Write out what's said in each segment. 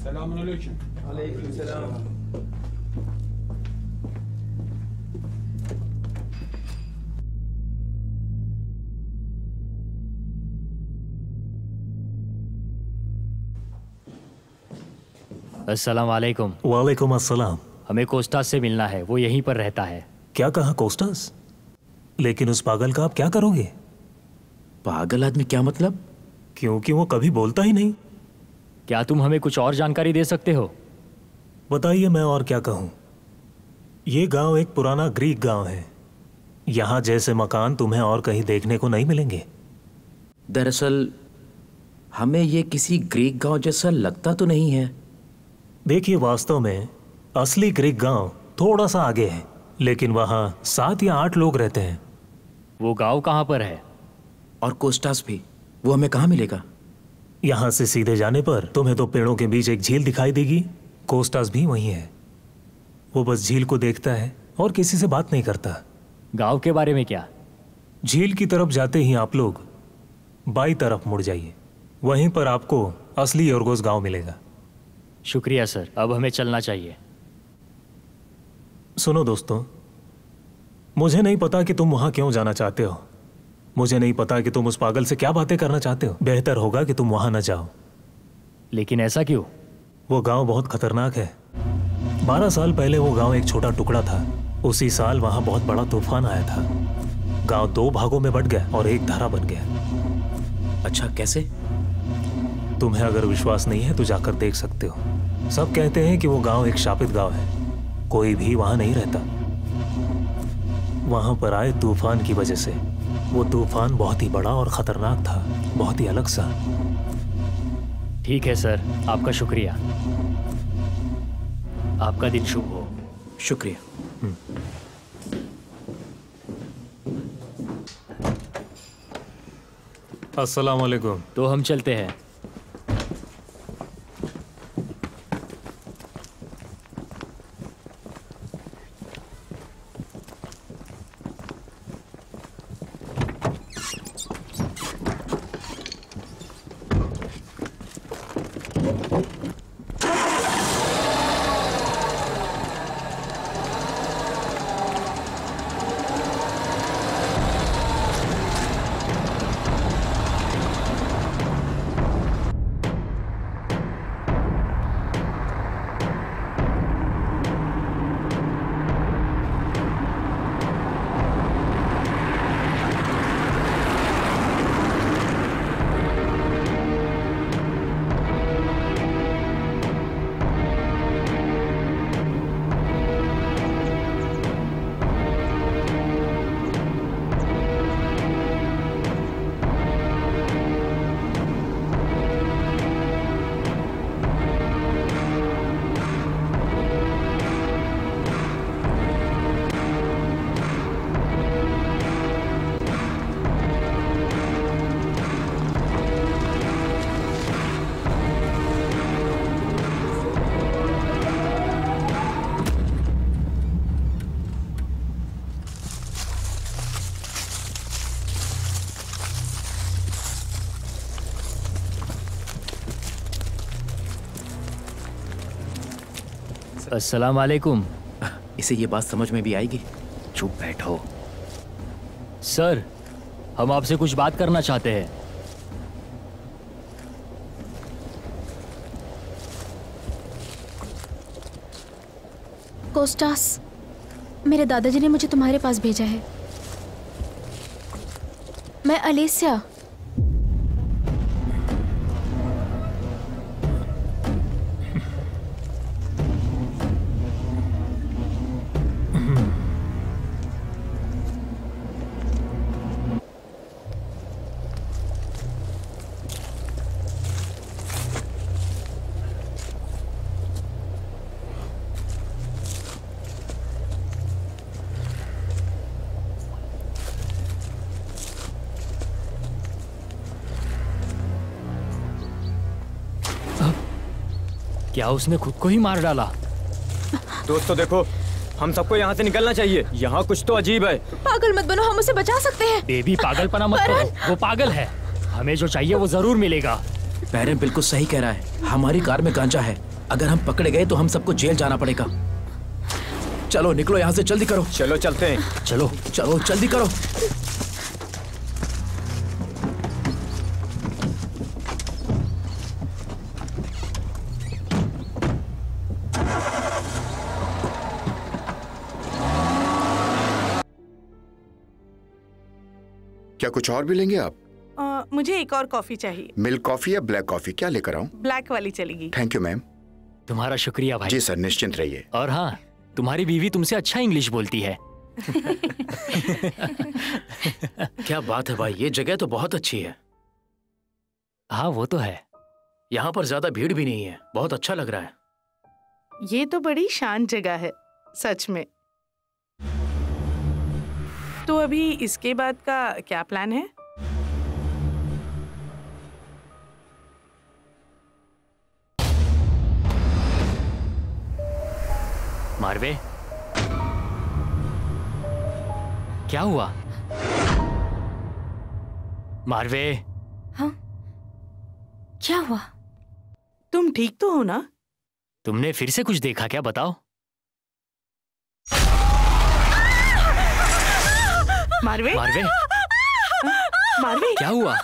Selamünaleyküm. Aleykümselam. अस्सलाम वालेकुम। वालेकुम अस्सलाम। हमें कोस्टास से मिलना है, वो यहीं पर रहता है। क्या कहा कोस्टास? लेकिन उस पागल का आप क्या करोगे? पागल आदमी क्या मतलब? क्योंकि वो कभी बोलता ही नहीं। क्या तुम हमें कुछ और जानकारी दे सकते हो? बताइए, मैं और क्या कहूँ। ये गांव एक पुराना ग्रीक गांव है। यहाँ जैसे मकान तुम्हें और कहीं देखने को नहीं मिलेंगे। दरअसल हमें ये किसी ग्रीक गांव जैसा लगता तो नहीं है। देखिए, वास्तव में असली ग्रीक गांव थोड़ा सा आगे है, लेकिन वहाँ 7 या 8 लोग रहते हैं। वो गांव कहाँ पर है? और कोस्टास भी, वो हमें कहाँ मिलेगा? यहाँ से सीधे जाने पर तुम्हें तो पेड़ों के बीच एक झील दिखाई देगी। कोस्टास भी वहीं है। वो बस झील को देखता है और किसी से बात नहीं करता। गांव के बारे में क्या? झील की तरफ जाते ही आप लोग बाईं तरफ मुड़ जाइए, वहीं पर आपको असली योर्गोस गांव मिलेगा। शुक्रिया सर, अब हमें चलना चाहिए। सुनो दोस्तों, मुझे नहीं पता कि तुम वहां क्यों जाना चाहते हो। मुझे नहीं पता कि तुम उस पागल से क्या बातें करना चाहते हो। बेहतर होगा कि तुम वहां न जाओ। लेकिन ऐसा क्यों? वो गांव बहुत खतरनाक है। 12 साल पहले वो गांव एक छोटा टुकड़ा था। उसी साल वहां बहुत बड़ा तूफान आया था। गांव 2 भागों में बंट गया और एक धारा बन गया। अच्छा, कैसे? तुम्हें अगर विश्वास नहीं है तो जाकर देख सकते हो। सब कहते हैं कि वो गांव एक शापित गांव है। कोई भी वहां नहीं रहता। वहां पर आए तूफान की वजह से। वो तूफान बहुत ही बड़ा और खतरनाक था, बहुत ही अलग सा। ठीक है सर, आपका शुक्रिया। आपका दिन शुभ हो। शुक्रिया। अस्सलाम वालेकुम। तो हम चलते हैं। अस्सलाम वालेकुम। इसे ये बात समझ में भी आएगी? चुप बैठो। सर, हम आपसे कुछ बात करना चाहते हैं। कोस्टास, मेरे दादाजी ने मुझे तुम्हारे पास भेजा है। मैं अलेसिया। क्या उसने खुद को ही मार डाला? दोस्तों देखो, हम सबको यहाँ से निकलना चाहिए। यहाँ कुछ तो अजीब है। पागल मत बनो, हम उसे बचा सकते हैं। बेबी, पागलपना मत करो। वो पागल है। हमें जो चाहिए वो जरूर मिलेगा। पैरन बिल्कुल सही कह रहा है। हमारी कार में गांजा है अगर हम पकड़े गए तो हम सबको जेल जाना पड़ेगा। चलो निकलो यहाँ से, जल्दी करो। चलो चलते हैं। चलो चलो जल्दी करो। क्या कुछ और भी लेंगे आप? मुझे एक और कॉफी चाहिए। मिल्क कॉफी या ब्लैक कॉफी, क्या लेकर आऊं? ब्लैक वाली चलेगी। Thank you ma'am. तुम्हारा शुक्रिया भाई। जी सर, निश्चिंत रहिए। और हाँ, तुम्हारी बीवी तुमसे अच्छा इंग्लिश बोलती है। क्या बात है भाई, ये जगह तो बहुत अच्छी है। हाँ वो तो है। यहाँ पर ज्यादा भीड़ भी नहीं है, बहुत अच्छा लग रहा है। ये तो बड़ी शांत जगह है सच में। तो अभी इसके बाद का क्या प्लान है? मार्वे, क्या हुआ? मार्वे, हाँ, क्या हुआ? तुम ठीक तो हो ना? तुमने फिर से कुछ देखा क्या, बताओ। मार्वे, मार्वे, मार्वे, क्या हुआ?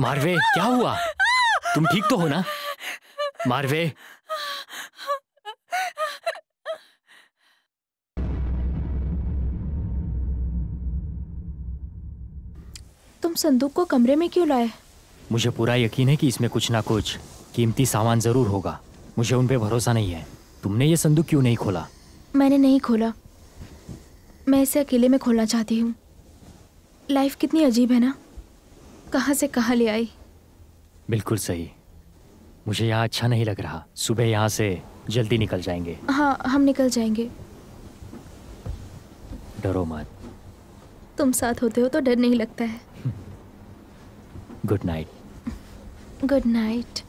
मार्वे, क्या हुआ? तुम ठीक तो हो ना? मार्वे, तुम संदूक को कमरे में क्यों लाए? मुझे पूरा यकीन है कि इसमें कुछ ना कुछ कीमती सामान जरूर होगा। मुझे उन पे भरोसा नहीं है। तुमने ये संदूक क्यों नहीं खोला? मैंने नहीं खोला, मैं इसे अकेले में खोलना चाहती हूँ। लाइफ कितनी अजीब है ना, कहाँ से कहाँ ले आई। बिल्कुल सही। मुझे यहाँ अच्छा नहीं लग रहा। सुबह यहाँ से जल्दी निकल जाएंगे। हाँ, हम निकल जाएंगे। डरो मत। तुम साथ होते हो तो डर नहीं लगता है। Good night. Good night.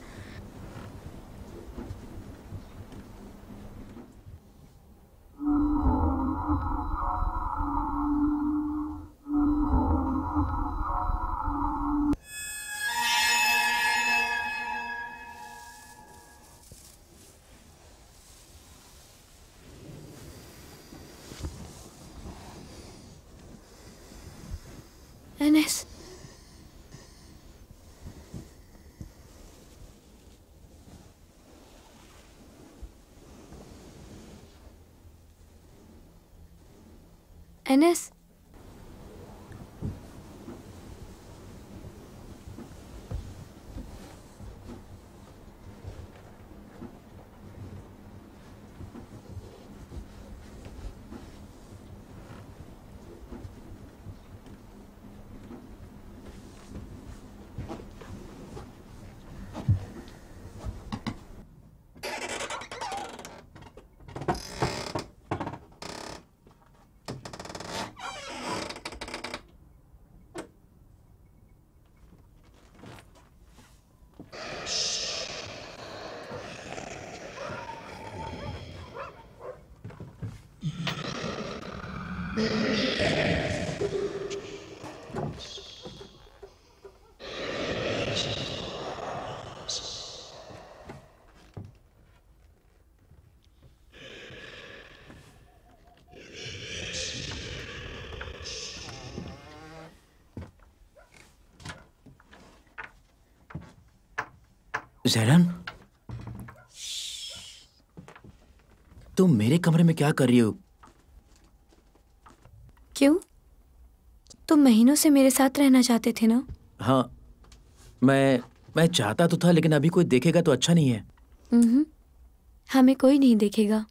एनएस, एनएस, ज़ैनन, तुम मेरे कमरे में क्या कर रही हो? क्यों? तुम महीनों से मेरे साथ रहना चाहते थे ना? हाँ, मैं चाहता तो था, लेकिन अभी कोई देखेगा तो अच्छा नहीं है। हमें कोई नहीं देखेगा।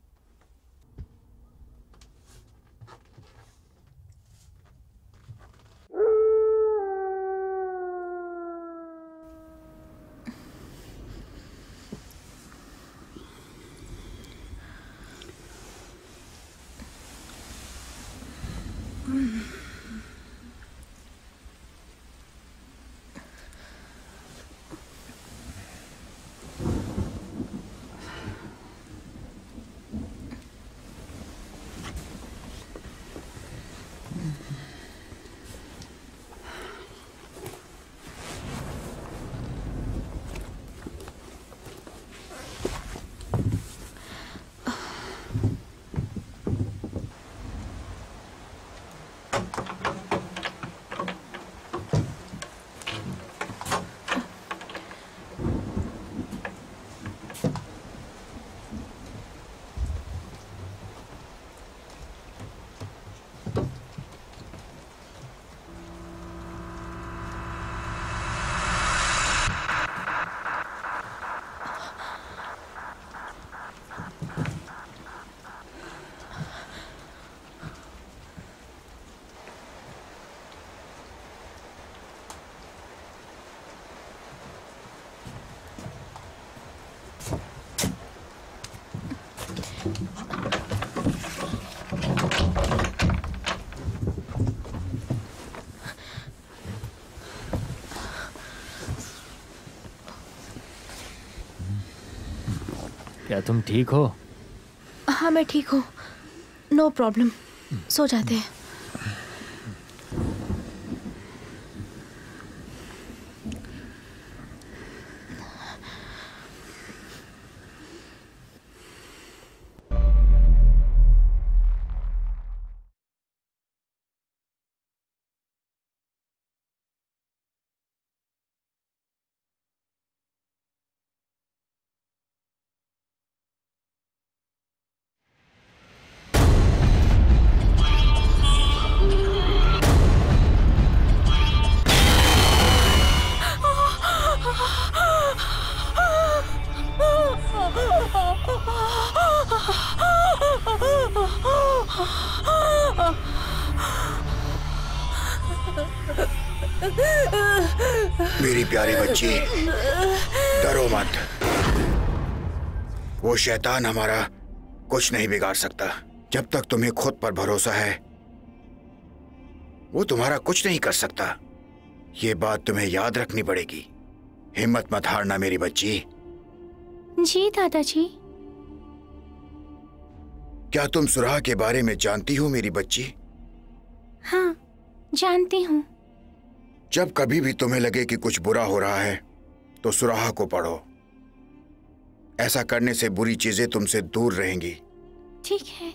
क्या तुम ठीक हो? हाँ मैं ठीक हूँ, नो प्रॉब्लम। सो जाते हैं। मेरी प्यारी बच्ची, डरो मत। वो शैतान हमारा कुछ नहीं बिगाड़ सकता। जब तक तुम्हें खुद पर भरोसा है, वो तुम्हारा कुछ नहीं कर सकता। ये बात तुम्हें याद रखनी पड़ेगी। हिम्मत मत हारना मेरी बच्ची। जी दादाजी। क्या तुम सुराह के बारे में जानती हो मेरी बच्ची? हाँ, जानती हूँ। जब कभी भी तुम्हें लगे कि कुछ बुरा हो रहा है तो सुराह को पढ़ो। ऐसा करने से बुरी चीजें तुमसे दूर रहेंगी। ठीक है।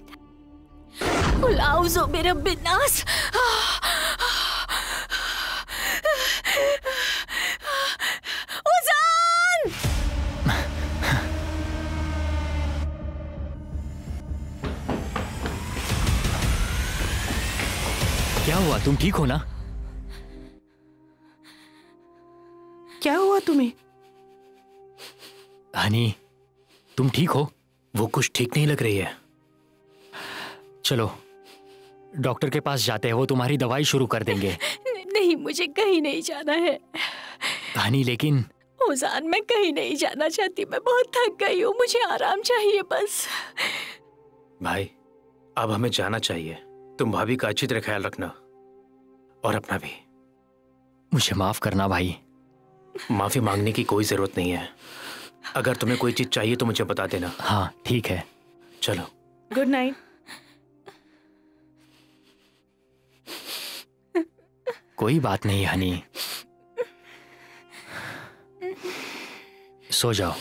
उलाउज़ो मेरा बिनास। उजान! क्या हुआ? तुम ठीक हो ना? क्या हुआ तुम्हें? हनी, तुम ठीक हो? वो कुछ ठीक नहीं लग रही है। चलो डॉक्टर के पास जाते हैं, वो तुम्हारी दवाई शुरू कर देंगे। नहीं, मुझे कहीं नहीं जाना है। हनी लेकिन उजान, मैं कहीं नहीं जाना चाहती। मैं बहुत थक गई हूँ, मुझे आराम चाहिए बस। भाई, अब हमें जाना चाहिए। तुम भाभी का अच्छी तरह ख्याल रखना और अपना भी। मुझे माफ करना भाई। माफी मांगने की कोई जरूरत नहीं है। अगर तुम्हें कोई चीज चाहिए तो मुझे बता देना। हाँ ठीक है। चलो, गुड नाइट। कोई बात नहीं हनी, सो जाओ।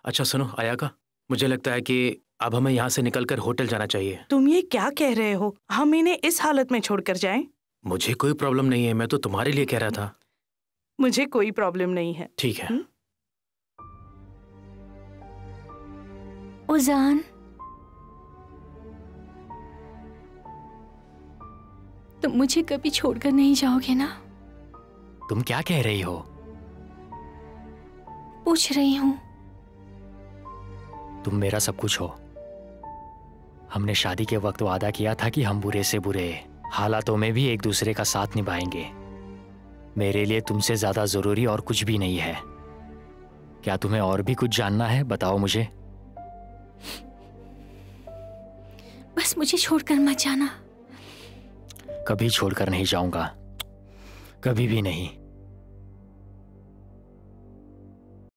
अच्छा सुनो आयाका, मुझे लगता है कि अब हमें यहाँ से निकलकर होटल जाना चाहिए। तुम ये क्या कह रहे हो? हम इन्हें इस हालत में छोड़कर जाएं? मुझे कोई प्रॉब्लम नहीं है, मैं तो तुम्हारे लिए कह रहा था। मुझे कोई प्रॉब्लम नहीं है। ठीक है। उजान, तुम मुझे कभी छोड़कर नहीं जाओगे ना? तुम क्या कह रही हो? पूछ रही हूँ। तुम मेरा सब कुछ हो। हमने शादी के वक्त वादा किया था कि हम बुरे से बुरे हालातों में भी एक दूसरे का साथ निभाएंगे। मेरे लिए तुमसे ज्यादा जरूरी और कुछ भी नहीं है। क्या तुम्हें और भी कुछ जानना है? बताओ मुझे। बस मुझे छोड़कर मत जाना। कभी छोड़कर नहीं जाऊंगा, कभी भी नहीं।